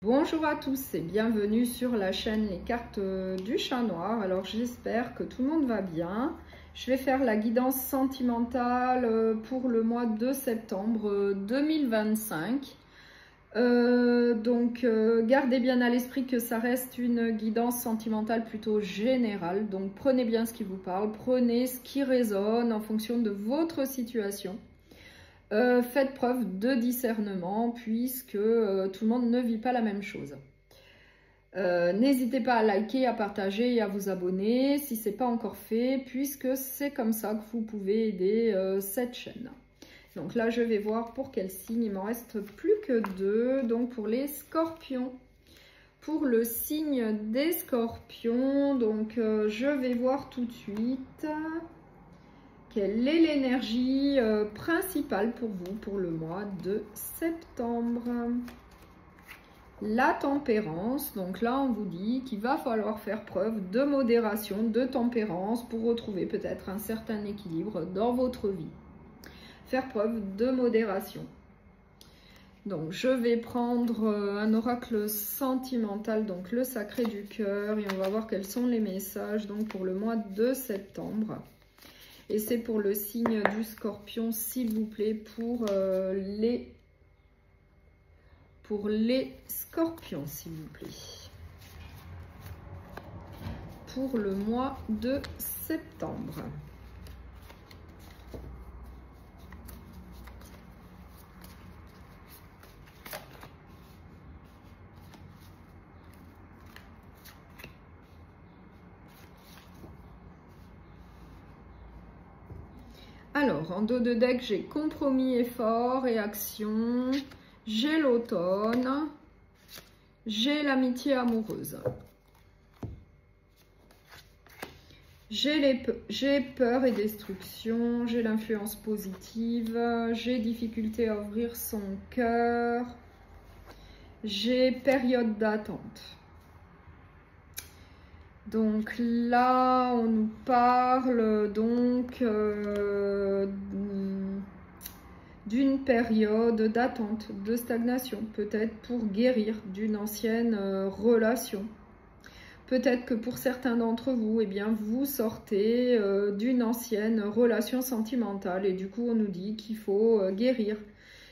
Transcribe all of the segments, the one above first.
Bonjour à tous et bienvenue sur la chaîne Les Cartes du Chat Noir. Alors j'espère que tout le monde va bien. Je vais faire la guidance sentimentale pour le mois de septembre 2025. Gardez bien à l'esprit que ça reste une guidance sentimentale plutôt générale. Donc prenez bien ce qui vous parle, prenez ce qui résonne en fonction de votre situation. Faites preuve de discernement puisque tout le monde ne vit pas la même chose. N'hésitez pas à liker, à partager et à vous abonner si ce n'est pas encore fait, puisque c'est comme ça que vous pouvez aider cette chaîne. Donc là, je vais voir pour quel signe. Il m'en reste plus que 2. Donc pour les scorpions. Pour le signe des scorpions, donc je vais voir tout de suite quelle est l'énergie principale pour vous pour le mois de septembre. La tempérance, donc là on vous dit qu'il va falloir faire preuve de modération, de tempérance pour retrouver peut-être un certain équilibre dans votre vie. Faire preuve de modération. Donc je vais prendre un oracle sentimental, donc le sacré du cœur, et on va voir quels sont les messages donc pour le mois de septembre. Et c'est pour le signe du scorpion, s'il vous plaît, pour les scorpions, s'il vous plaît. Pour le mois de septembre. Alors, en dos de deck, j'ai compromis, effort et action. J'ai l'automne. J'ai l'amitié amoureuse. J'ai peur et destruction. J'ai l'influence positive. J'ai difficulté à ouvrir son cœur. J'ai période d'attente. Donc là, on nous parle donc d'une période d'attente, de stagnation, peut-être pour guérir d'une ancienne relation. Peut-être que pour certains d'entre vous, eh bien, vous sortez d'une ancienne relation sentimentale et du coup, on nous dit qu'il faut guérir,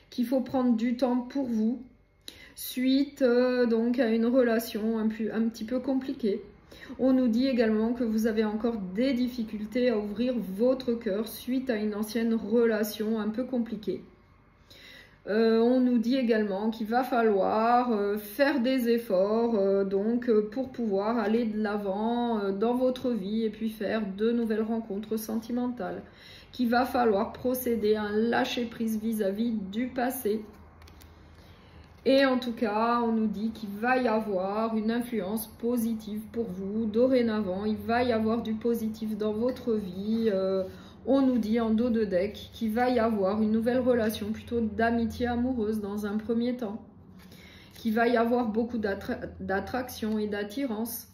qu'il faut prendre du temps pour vous, suite donc à une relation un petit peu compliquée. On nous dit également que vous avez encore des difficultés à ouvrir votre cœur suite à une ancienne relation un peu compliquée. On nous dit également qu'il va falloir faire des efforts pour pouvoir aller de l'avant dans votre vie et puis faire de nouvelles rencontres sentimentales. Qu'il va falloir procéder à un lâcher-prise vis-à-vis du passé. Et en tout cas, on nous dit qu'il va y avoir une influence positive pour vous. Dorénavant, il va y avoir du positif dans votre vie. On nous dit en dos de deck qu'il va y avoir une nouvelle relation, plutôt d'amitié amoureuse dans un premier temps. Qu'il va y avoir beaucoup d'attraction et d'attirance.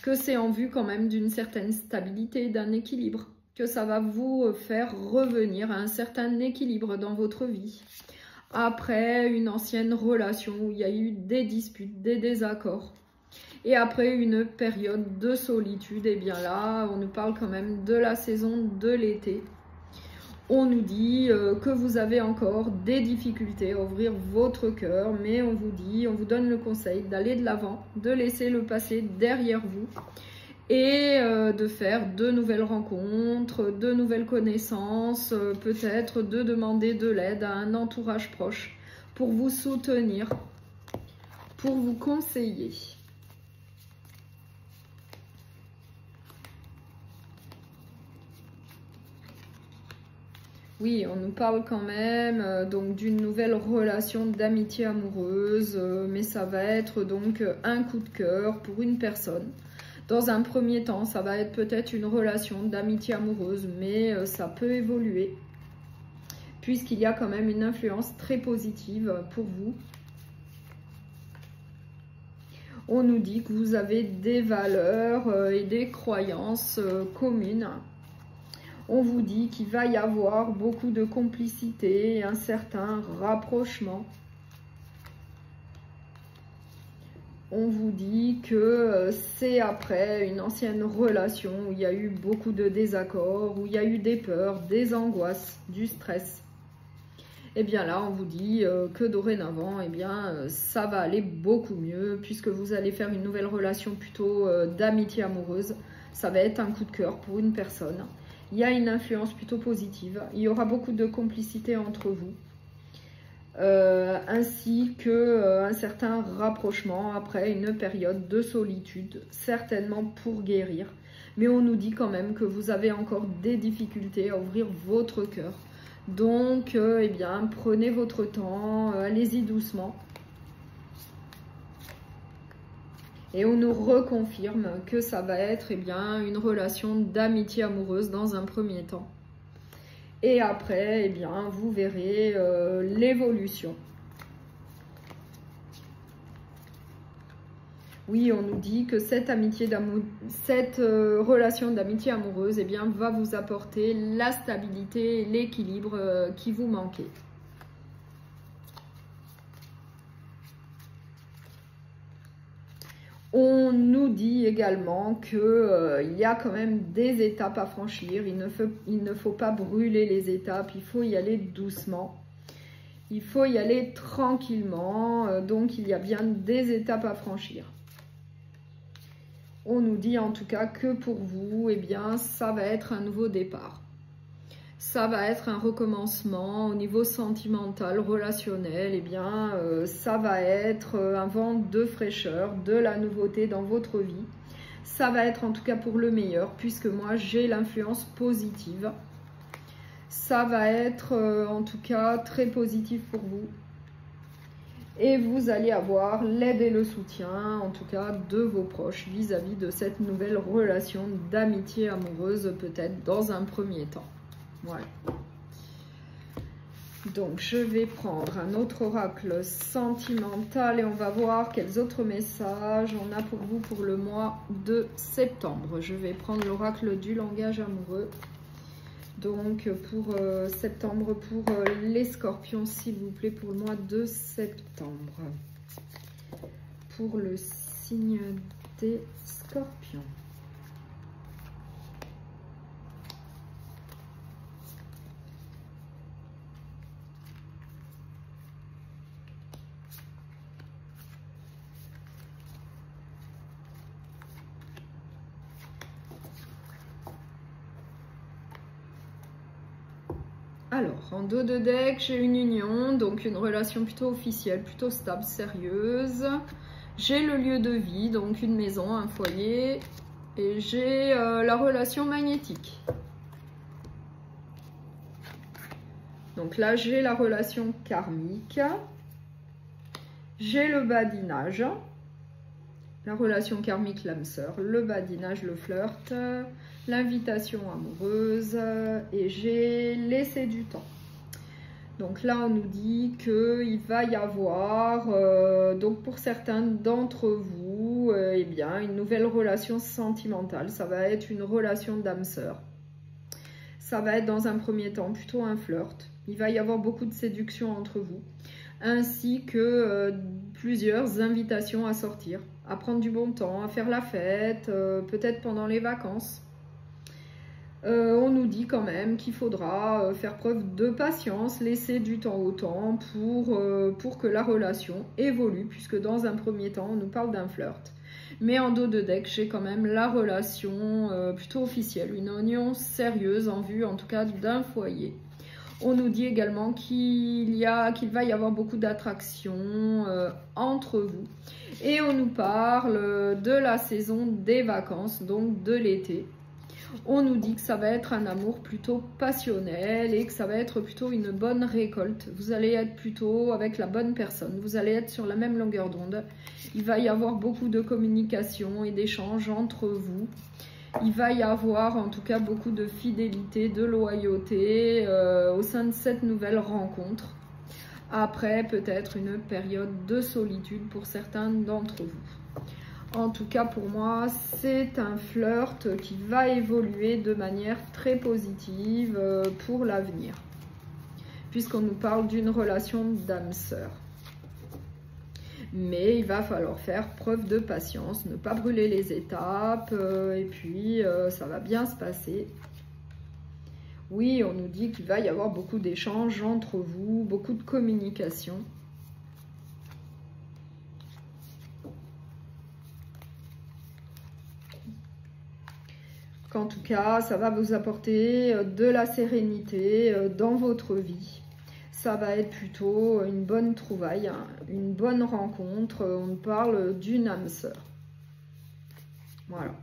Que c'est en vue quand même d'une certaine stabilité, d'un équilibre. Que ça va vous faire revenir à un certain équilibre dans votre vie. Après une ancienne relation où il y a eu des disputes, des désaccords. Et après une période de solitude, et bien là, on nous parle quand même de la saison de l'été. On nous dit que vous avez encore des difficultés à ouvrir votre cœur, mais on vous donne le conseil d'aller de l'avant, de laisser le passé derrière vous. Et de faire de nouvelles rencontres, de nouvelles connaissances, peut-être de demander de l'aide à un entourage proche pour vous soutenir, pour vous conseiller. Oui, on nous parle quand même donc d'une nouvelle relation d'amitié amoureuse, mais ça va être donc un coup de cœur pour une personne. Dans un premier temps, ça va être peut-être une relation d'amitié amoureuse, mais ça peut évoluer, puisqu'il y a quand même une influence très positive pour vous. On nous dit que vous avez des valeurs et des croyances communes. On vous dit qu'il va y avoir beaucoup de complicité et un certain rapprochement. on vous dit que c'est après une ancienne relation où il y a eu beaucoup de désaccords, où il y a eu des peurs, des angoisses, du stress. Et bien là, on vous dit que dorénavant, eh bien, ça va aller beaucoup mieux puisque vous allez faire une nouvelle relation plutôt d'amitié amoureuse. Ça va être un coup de cœur pour une personne. Il y a une influence plutôt positive. Il y aura beaucoup de complicité entre vous. Ainsi qu'un certain rapprochement après une période de solitude, certainement pour guérir. Mais on nous dit quand même que vous avez encore des difficultés à ouvrir votre cœur. Donc, eh bien, prenez votre temps, allez-y doucement. Et on nous reconfirme que ça va être, eh bien, une relation d'amitié amoureuse dans un premier temps. Et après, eh bien, vous verrez l'évolution. Oui, on nous dit que cette relation d'amitié amoureuse, eh bien, va vous apporter la stabilité et l'équilibre qui vous manquait. On nous dit également qu'il y a quand même des étapes à franchir. Il ne faut pas brûler les étapes, il faut y aller doucement. Il faut y aller tranquillement, donc il y a bien des étapes à franchir. On nous dit en tout cas que pour vous, eh bien, ça va être un nouveau départ. Ça va être un recommencement au niveau sentimental, relationnel. Eh bien, ça va être un vent de fraîcheur, de la nouveauté dans votre vie. Ça va être en tout cas pour le meilleur, puisque moi, j'ai l'influence positive. Ça va être en tout cas très positif pour vous. Et vous allez avoir l'aide et le soutien, en tout cas, de vos proches vis-à-vis de cette nouvelle relation d'amitié amoureuse, peut-être dans un premier temps. Voilà. Donc, je vais prendre un autre oracle sentimental et on va voir quels autres messages on a pour vous pour le mois de septembre. Je vais prendre l'oracle du langage amoureux. Donc, pour septembre, pour les scorpions, s'il vous plaît, pour le mois de septembre. Pour le signe des scorpions. Alors, en dos de deck, j'ai une union, donc une relation plutôt officielle, plutôt stable, sérieuse. J'ai le lieu de vie, donc une maison, un foyer. Et j'ai la relation magnétique. Donc là, j'ai la relation karmique. J'ai le badinage. La relation karmique, l'âme sœur. Le badinage, le flirt. L'invitation amoureuse et j'ai laissé du temps. Donc là, on nous dit qu'il va y avoir, donc pour certains d'entre vous, eh bien, une nouvelle relation sentimentale. Ça va être une relation d'âme sœur. Ça va être dans un premier temps plutôt un flirt. Il va y avoir beaucoup de séduction entre vous, ainsi que plusieurs invitations à sortir, à prendre du bon temps, à faire la fête, peut-être pendant les vacances. On nous dit quand même qu'il faudra faire preuve de patience, laisser du temps au temps pour que la relation évolue, puisque dans un premier temps, on nous parle d'un flirt. Mais en dos de deck, j'ai quand même la relation plutôt officielle, une union sérieuse en vue en tout cas d'un foyer. On nous dit également qu'il va y avoir beaucoup d'attractions entre vous. Et on nous parle de la saison des vacances, donc de l'été. On nous dit que ça va être un amour plutôt passionnel et que ça va être plutôt une bonne récolte. Vous allez être plutôt avec la bonne personne, vous allez être sur la même longueur d'onde. Il va y avoir beaucoup de communication et d'échanges entre vous. Il va y avoir en tout cas beaucoup de fidélité, de loyauté au sein de cette nouvelle rencontre. Après peut-être une période de solitude pour certains d'entre vous. En tout cas, pour moi, c'est un flirt qui va évoluer de manière très positive pour l'avenir, puisqu'on nous parle d'une relation d'âme sœur. Mais il va falloir faire preuve de patience, ne pas brûler les étapes, et puis ça va bien se passer. Oui, on nous dit qu'il va y avoir beaucoup d'échanges entre vous, beaucoup de communication. En tout cas, ça va vous apporter de la sérénité dans votre vie. Ça va être plutôt une bonne trouvaille, hein, une bonne rencontre. On parle d'une âme sœur. Voilà.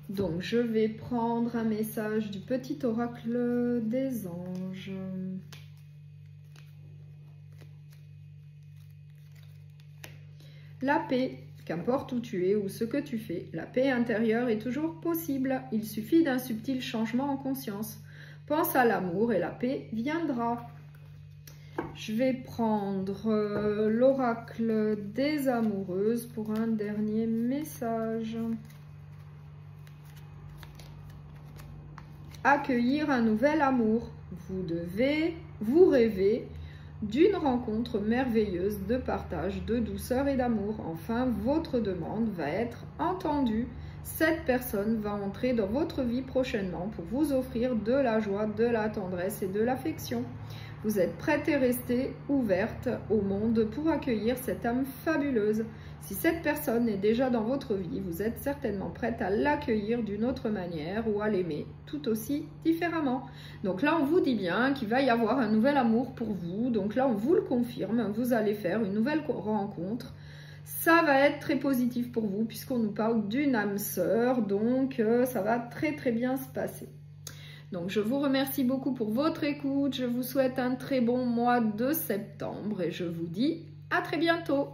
Donc, je vais prendre un message du petit oracle des anges. La paix. Qu'importe où tu es ou ce que tu fais, la paix intérieure est toujours possible. Il suffit d'un subtil changement en conscience. Pense à l'amour et la paix viendra. Je vais prendre l'oracle des amoureuses pour un dernier message. Accueillir un nouvel amour. Vous rêvez d'une rencontre merveilleuse de partage, de douceur et d'amour. Enfin, votre demande va être entendue. Cette personne va entrer dans votre vie prochainement pour vous offrir de la joie, de la tendresse et de l'affection. Vous êtes prête et restée ouverte au monde pour accueillir cette âme fabuleuse. Si cette personne est déjà dans votre vie, vous êtes certainement prête à l'accueillir d'une autre manière ou à l'aimer tout aussi différemment. Donc là, on vous dit bien qu'il va y avoir un nouvel amour pour vous. Donc là, on vous le confirme, vous allez faire une nouvelle rencontre. Ça va être très positif pour vous puisqu'on nous parle d'une âme sœur. Donc ça va très très bien se passer. Donc je vous remercie beaucoup pour votre écoute. Je vous souhaite un très bon mois de septembre et je vous dis à très bientôt.